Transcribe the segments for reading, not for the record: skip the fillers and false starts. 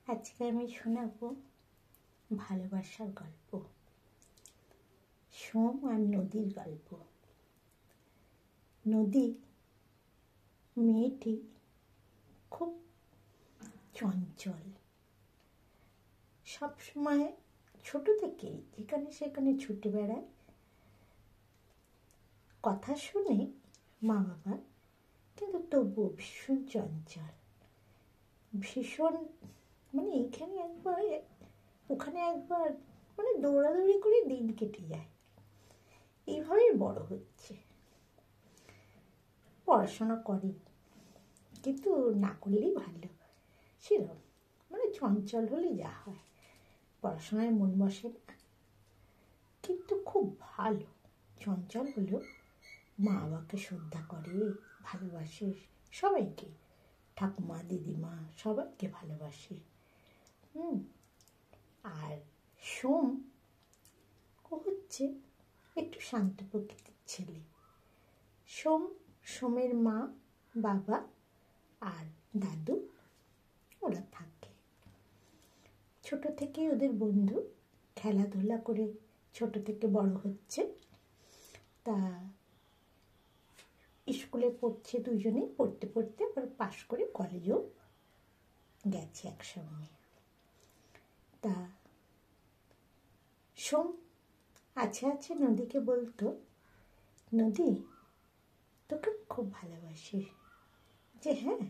আজকে আমি শোনাবো ভালোবাসার গল্প, সোম আর নদীর গল্প। নদী মেয়েটি খুব চঞ্চল, সবসময় ছোট থেকেই যেখানে সেখানে ছুটে বেড়ায়। কথা শুনে মা বাবা, কিন্তু তবুও ভীষণ চঞ্চল, ভীষণ এখানে একবার ওখানে একবার দৌড়াদৌড়ি করে দিন কেটে যায়। এইভাবেই বড় হচ্ছে। পড়াশোনা করে, কিন্তু না করলেই ভালো, সেরকম চঞ্চল হলে যা হয়, পড়াশোনায় মন বসে না। কিন্তু খুব ভালো, চঞ্চল হলেও মা বাবাকে শ্রদ্ধা করে, ভালোবাসে সবাইকে, ঠাকুমা দিদিমা সবাইকে ভালোবাসে। আর সোম ও হচ্ছে একটু শান্ত প্রকৃতির ছেলে। সোমের মা বাবা আর দাদু ওরা থাকে। ছোট থেকে ওদের বন্ধু, খেলাধুলা করে ছোট থেকে বড় হচ্ছে। তা স্কুলে পড়ছে, দুজনেই পড়তে পড়তে আবার পাশ করে কলেজেও গেছে একসঙ্গে। তা সোম আছে নদীকে বলতো, নদী তোকে খুব ভালোবাসি। যে হ্যাঁ,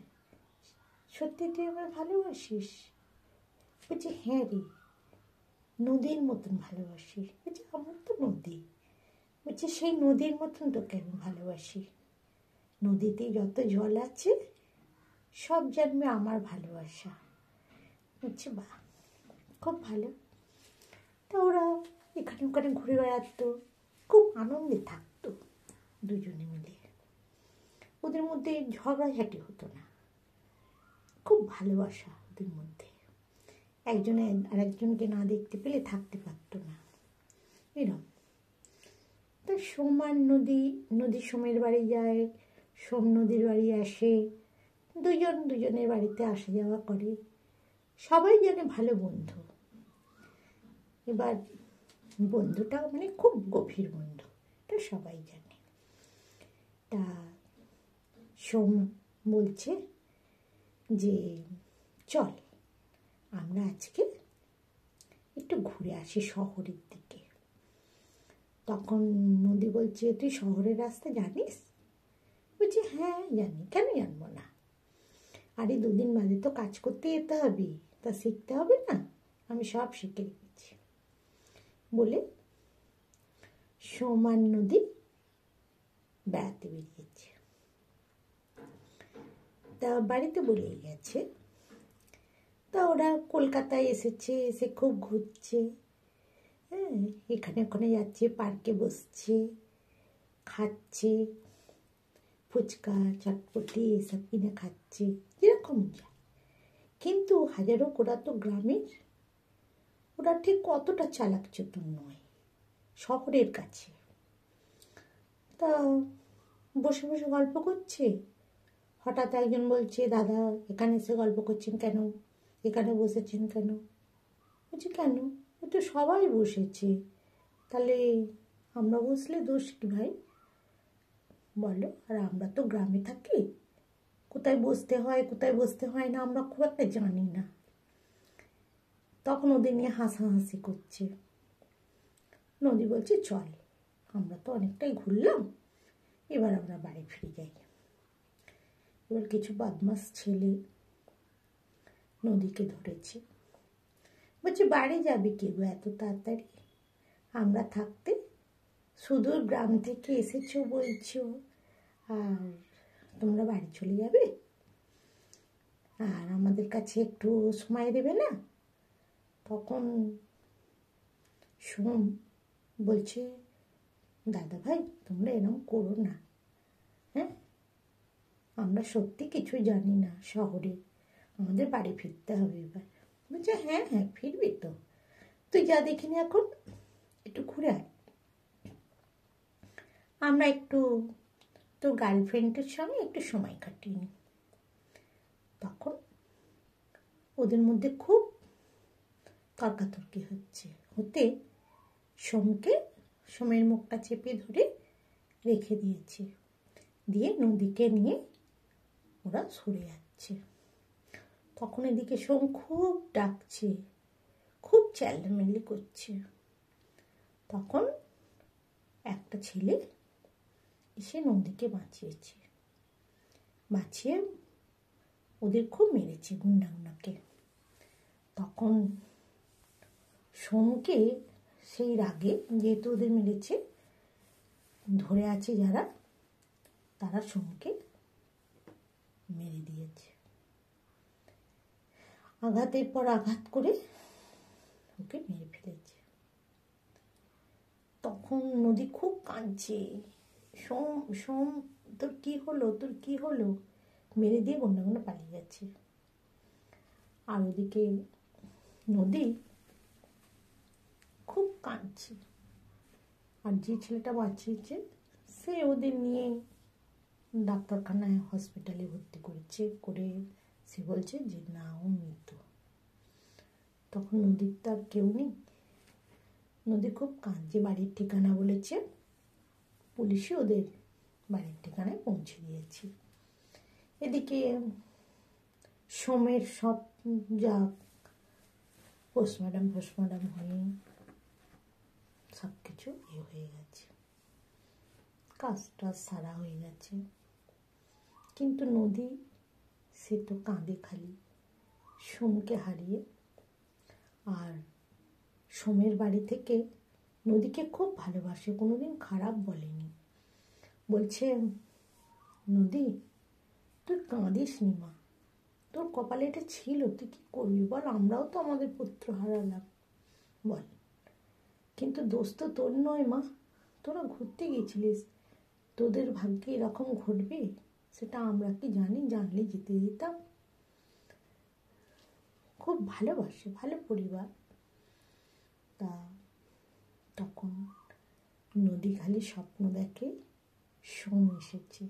সত্যি তুই আমার ভালোবাসিস? বলছি হ্যাঁ রে, নদীর মতন ভালোবাসি। বলছি আমার তো নদী। বলছি সেই নদীর মতন তোকে আমি ভালোবাসি। নদীতে যত জল আছে সব জন্মে আমার ভালোবাসা। বলছে বাহ, খুব ভালো। তা ওরা এখানে ওখানে ঘুরে বেড়াতো, খুব আনন্দে থাকতো দুজনে মিলে। ওদের মধ্যে ঝগড়াঝাটি হতো না, খুব ভালোবাসা ওদের মধ্যে। একজনে আরেকজনকে না দেখতে পেলে থাকতে পারতো না, এরকম। তা সোম আর নদী সোমের বাড়ি যায়, সোম নদীর বাড়ি আসে, দুজনের বাড়িতে আসা যাওয়া করে। সবাই জানে ভালো বন্ধু। এবার বন্ধুটা খুব গভীর বন্ধু, এটা সবাই জানে। তা সোম বলছে যে চল আমরা আজকে একটু ঘুরে আসি শহরের দিকে। তখন নদী বলছে তুই শহরের রাস্তা জানিস? বলছি হ্যাঁ জানি, কেন জানবো না? আরে দুদিন বাদে তো কাজ করতে যেতে হবে, তা শিখতে হবে না? আমি সব শিখে রেখেছি। বলে সোম আর নদী বেড়াতে বেরিয়েছে। তা বাড়িতে বলেই গেছে। তা ওরা কলকাতায় এসেছে, এসে খুব ঘুরছে। হ্যাঁ, এখানে ওখানে যাচ্ছে, পার্কে বসছে, খাচ্ছে, ফুচকা চটপটি এসব কিনে খাচ্ছে, যেরকম যায়। কিন্তু হাজারো ওরা তো গ্রামের, ওরা ঠিক কতটা চালাক চতুর নয় শহরের কাছে। তা বসে বসে গল্প করছে। হঠাৎ একজন বলছে, দাদা এখানে এসে গল্প করছেন কেন? এখানে বসেছেন কেন? বলছে কেন, তো সবাই বসেছে, তাহলে আমরা বসলে দোষ কি ভাই বলো? আর আমরা তো গ্রামে থাকি, কোথায় বসতে হয় কোথায় বসতে হয় না আমরা খুব একটা জানি না। তখন ওদের নিয়ে হাসাহাসি করছে। নদী বলছে চল, আমরা তো অনেকটাই ঘুরলাম, এবার আমরা বাড়ি ফিরে যাই। এবার কিছু বদমাস ছেলে নদীকে ধরেছে, বলছে বাড়ি যাবে কি গো এত তাড়াতাড়ি? আমরা থাকতে সুদূর গ্রাম থেকে এসেছো বলছো, আর তোমরা বাড়ি চলে যাবে, আর আমাদের কাছে একটু সময় দেবে না? তখন সোম বলছে, দাদা ভাই তোমরা এরকম করো না। হ্যাঁ, আমরা সত্যি কিছু জানি না শহরে, আমাদের বাড়ি ফিরতে হবে এবার। বলছে হ্যাঁ হ্যাঁ ফিরবি তো, তুই যা দেখিনি এখন একটু ঘুরে আয়, আমরা একটু তোর গার্লফ্রেন্ডের সঙ্গে একটু সময় কাটিয়ে নিই। তখন ওদের মধ্যে খুব তর্কাতর্কি হতে সোমের মুখটা চেপে ধরে রেখে দিয়েছে, দিয়ে নদীকে নিয়ে ওরা সরে যাচ্ছে। তখন এদিকে সোম খুব ডাকছে, খুব চেল্লামেল্লি করছে। তখন একটা ছেলে এসে নদীকে বাঁচিয়ে ওদের খুব মেরেছে, গুন্ডাগুন্ডাকে। তখন সোমকে সেই রাগে, যেহেতু ওদের মেরেছে, ধরে আছে যারা, তারা সোমকে মেরে দিয়েছে। আঘাতের পর আঘাত করে ওকে মেরে ফেলেছে। তখন নদী খুব কাঁদছে, সোম তোর কি হলো, মেরে দিয়ে গুন্ডা পালিয়ে গেছে। আর ওদিকে নদী খুব কাঁদছে। আর যে ছেলেটা বাঁচিয়েছে সে ওদের নিয়ে ডাক্তারখানায়, হসপিটালে ভর্তি করে সে বলছে যে না, ও মৃত। তখন নদীর তো আর কেউ নেই, নদী খুব কাঁদছে। বাড়ির ঠিকানা বলেছে, পুলিশে ওদের বাড়ির ঠিকানায় পৌঁছে দিয়েছে। এদিকে সোমের সব যা পোস্টমর্টম হয়ে সব কিছু হয়ে গেছে, কাজটা সারা হয়ে গেছে। কিন্তু নদী সে তো কাঁদে খালি সোমকে হারিয়ে। আর সোমের বাড়ি থেকে নদীকে খুব ভালোবাসে, কোনোদিন খারাপ বলেনি। বলছে, নদী তুই কাঁদিস নি মা, তোর কপালে এটা ছিল, তুই কি করবি বল, আমরাও তো আমাদের পুত্র হারালাম বল, কিন্তু দোষ তো তোর নয় মা, তোরা ঘুরতে গেছিলিস, তোদের ভাগ্যে এরকম ঘটবে সেটা আমরা কি জানি, জানলে যেতে দিতাম। খুব ভালোবাসে, ভালো পরিবার। তা তখন নদী খালি স্বপ্ন দেখে সোম এসেছে।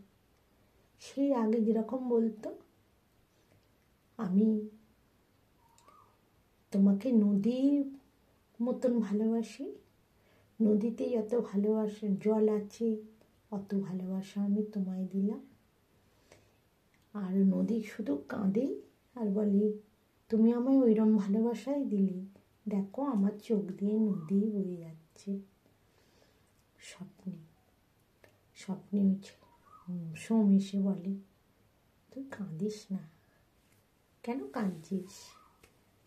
সেই আগে যেরকম বলতো, আমি তোমাকে নদীর মতন ভালোবাসি, নদীতে যত ভালোবাসা জল আছে অত ভালোবাসা আমি তোমায় দিলাম। আর নদী শুধু কাঁদে আর বলে, তুমি আমায় ওইরকম ভালোবাসাই দিলে, দেখো আমার চোখ দিয়ে নদী বয়ে যাচ্ছে। স্বপ্নে সোম এসে বলে, তুই কাঁদিস না, কেন কাঁদছিস,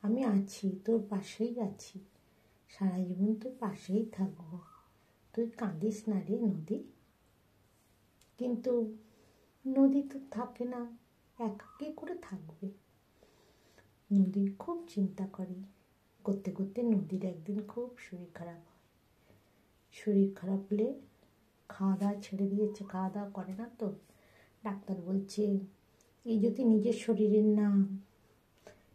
আমি আছি, তোর পাশেই আছি, সারা জীবন তোর পাশেই থাকবো, তুই কাঁদিস না রে নদী। কিন্তু নদী তো থাকে না, একা করে থাকবে। নদী খুব চিন্তা করতে করতে নদীর একদিন খুব শরীর খারাপ হয়। শরীর খারাপ হলে খাওয়া দাওয়া ছেড়ে দিয়েছে, খাওয়া দাওয়া করে না তো। ডাক্তার বলছে, এই যদি নিজের শরীরের না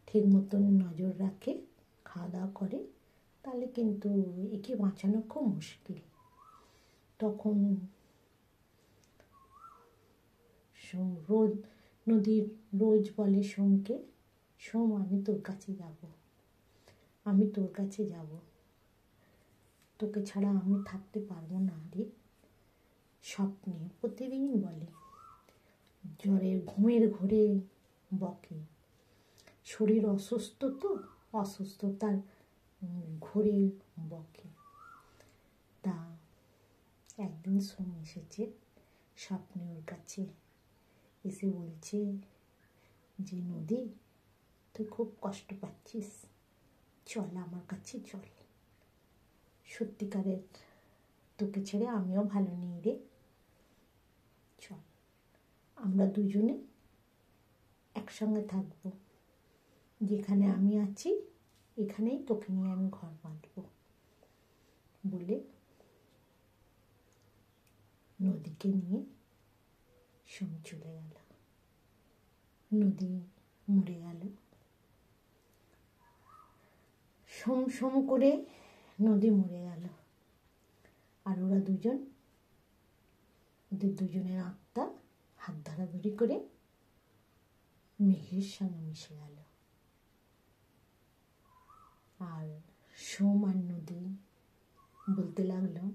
ঠিক মতন নজর রাখে, খাওয়া দাওয়া করে, তাহলে কিন্তু একে বাঁচানো খুব মুশকিল। তখন নদীর রোজ বলে সোমকে, সোম আমি তোর কাছে যাব, তোকে ছাড়া আমি থাকতে পারবো না রে। স্বপ্নে প্রতিদিন বলে, ঘুমের ঘোরে বকে, শরীর অসুস্থ তো, অসুস্থতার ঘোরে বকে। তা একদিন সোম এসেছে স্বপ্নে ওর কাছে, এসে বলছে যে নদী তুই খুব কষ্ট পাচ্ছিস, চল আমার কাছে চল, সত্যিকারের তোকে ছেড়ে আমিও ভালো নেই রে, চল আমরা দুজনে একসঙ্গে থাকবো, যেখানে আমি আছি এখানেই তোকে নিয়ে আমি ঘর বাঁধবো বলে নদীকে নিয়ে সোম চলে গেল। নদী মরে গেল। সোম করে নদী মরে গেল। আর ওরা ওদের দুজনের আত্মা হাত ধরাধরি করে মেঘের সঙ্গে মিশে গেল। আর সোম আর নদী বলতে লাগলো,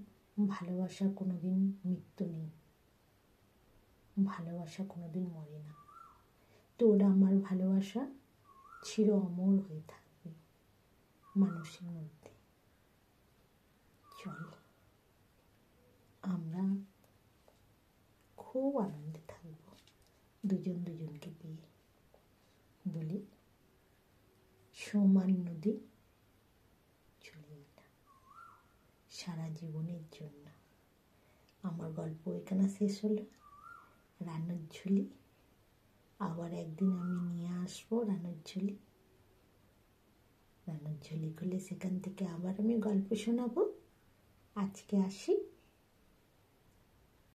ভালোবাসা কোনোদিন মৃত্যু নেই, ভালোবাসা কোনোদিন মরে না। তোর আমার ভালোবাসা চির অমর হয়ে থাকবে মানুষের মধ্যে। চল আমরা খুব আনন্দে থাকবো দুজন দুজনকে পেয়ে। বলি সোম আর নদী চলে গেল সারা জীবনের জন্য। আমার গল্প এখানে শেষ হলো। রানুর ঝুলি আবার একদিন আমি নিয়ে আসবো। রানুর ঝুলি খুলে সেখান থেকে আবার আমি গল্প শোনাবো। আজকে আসি।